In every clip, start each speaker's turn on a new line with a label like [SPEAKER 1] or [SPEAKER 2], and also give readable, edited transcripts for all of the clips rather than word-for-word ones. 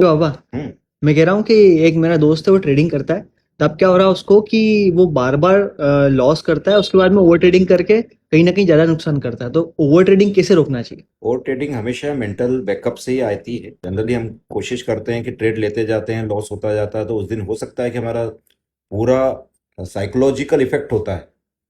[SPEAKER 1] बाबा,
[SPEAKER 2] हम्म।
[SPEAKER 1] मैं कह रहा हूँ कि एक मेरा दोस्त है, वो ट्रेडिंग करता है। तब क्या हो रहा है उसको कि वो बार बार लॉस करता है, उसके बाद में ओवर ट्रेडिंग करके कहीं ना कहीं ज्यादा नुकसान करता है। तो ओवर ट्रेडिंग कैसे रोकना चाहिए?
[SPEAKER 2] और ट्रेडिंग हमेशा मेंटल बैकअप से ही आती है। जनरली हम कोशिश करते हैं कि ट्रेड लेते जाते हैं, लॉस होता जाता है, तो उस दिन हो सकता है कि हमारा पूरा साइकोलॉजिकल इफेक्ट होता है।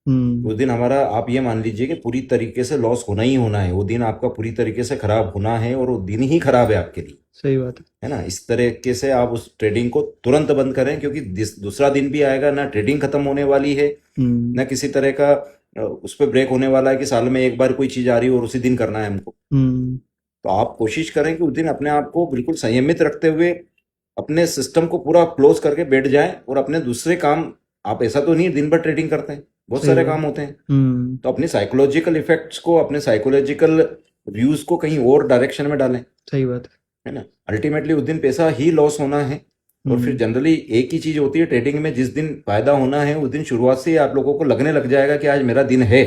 [SPEAKER 1] हम्म।
[SPEAKER 2] उस दिन हमारा, आप ये मान लीजिए कि पूरी तरीके से लॉस होना ही होना है, वो दिन आपका पूरी तरीके से खराब होना है, और वो दिन ही खराब है आपके लिए।
[SPEAKER 1] सही बात है।
[SPEAKER 2] है ना? इस तरीके से आप उस ट्रेडिंग को तुरंत बंद करें, क्योंकि दूसरा दिन भी आएगा, ना ट्रेडिंग खत्म होने वाली है,
[SPEAKER 1] हम्म।
[SPEAKER 2] ना किसी तरह का उस पर ब्रेक होने वाला है कि साल में एक बार कोई चीज आ रही है और उसी दिन करना है हमको।
[SPEAKER 1] हम्म।
[SPEAKER 2] तो आप कोशिश करें कि उस दिन अपने आप को बिल्कुल संयमित रखते हुए अपने सिस्टम को पूरा क्लोज करके बैठ जाएं, और अपने दूसरे काम, आप ऐसा तो नहीं है दिन भर ट्रेडिंग करते हैं, बहुत
[SPEAKER 1] सही
[SPEAKER 2] सारे
[SPEAKER 1] बात।
[SPEAKER 2] काम होते हैं।
[SPEAKER 1] हम्म।
[SPEAKER 2] तो अपने साइकोलॉजिकल इफेक्ट्स को, अपने साइकोलॉजिकल व्यूज को कहीं और डायरेक्शन में डालें।
[SPEAKER 1] सही बात है।
[SPEAKER 2] है ना? अल्टीमेटली उस दिन पैसा ही लॉस होना है। और फिर
[SPEAKER 1] हम्म।
[SPEAKER 2] जनरली एक ही चीज होती है ट्रेडिंग में, जिस दिन फायदा होना है उस दिन शुरुआत से ही आप लोगों को लगने लग जाएगा कि आज मेरा दिन है।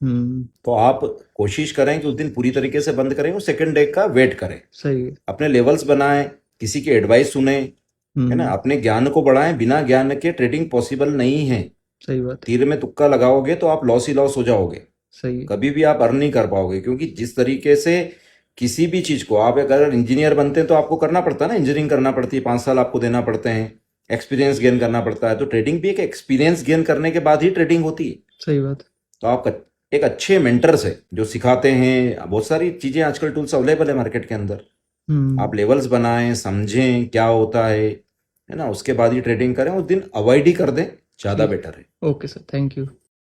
[SPEAKER 1] हम्म।
[SPEAKER 2] तो आप कोशिश करें कि उस दिन पूरी तरीके से बंद करें और सेकंड डे का वेट करें।
[SPEAKER 1] सही है।
[SPEAKER 2] अपने लेवल्स बनाएं, किसी की एडवाइस सुने। है ना?
[SPEAKER 1] हम्म।
[SPEAKER 2] अपने ज्ञान को बढ़ाएं, बिना ज्ञान के ट्रेडिंग पॉसिबल नहीं है।
[SPEAKER 1] सही बात है।
[SPEAKER 2] तीर में तुक्का लगाओगे तो आप लॉस ही लॉस हो जाओगे।
[SPEAKER 1] सही है।
[SPEAKER 2] कभी भी आप अर्न नहीं कर पाओगे, क्योंकि जिस तरीके से किसी भी चीज को, आप अगर इंजीनियर बनते हैं तो आपको करना पड़ता है ना, इंजीनियरिंग करना पड़ती है, 5 साल आपको देना पड़ते हैं, एक्सपीरियंस गेन करना पड़ता है। तो ट्रेडिंग भी एक एक्सपीरियंस गेन करने के बाद ही ट्रेडिंग होती है।
[SPEAKER 1] सही बात है।
[SPEAKER 2] तो आप एक अच्छे मेंटर से जो सिखाते हैं, बहुत सारी चीजें आजकल टूल्स अवेलेबल है मार्केट के अंदर,
[SPEAKER 1] हम्म।
[SPEAKER 2] आप लेवल्स बनाएं, समझें क्या होता है ना? उसके बाद ही ट्रेडिंग करें, उस दिन अवॉइड ही कर दें, ज्यादा
[SPEAKER 1] ठीक
[SPEAKER 2] बेटर है।
[SPEAKER 1] है। Okay sir, thank you.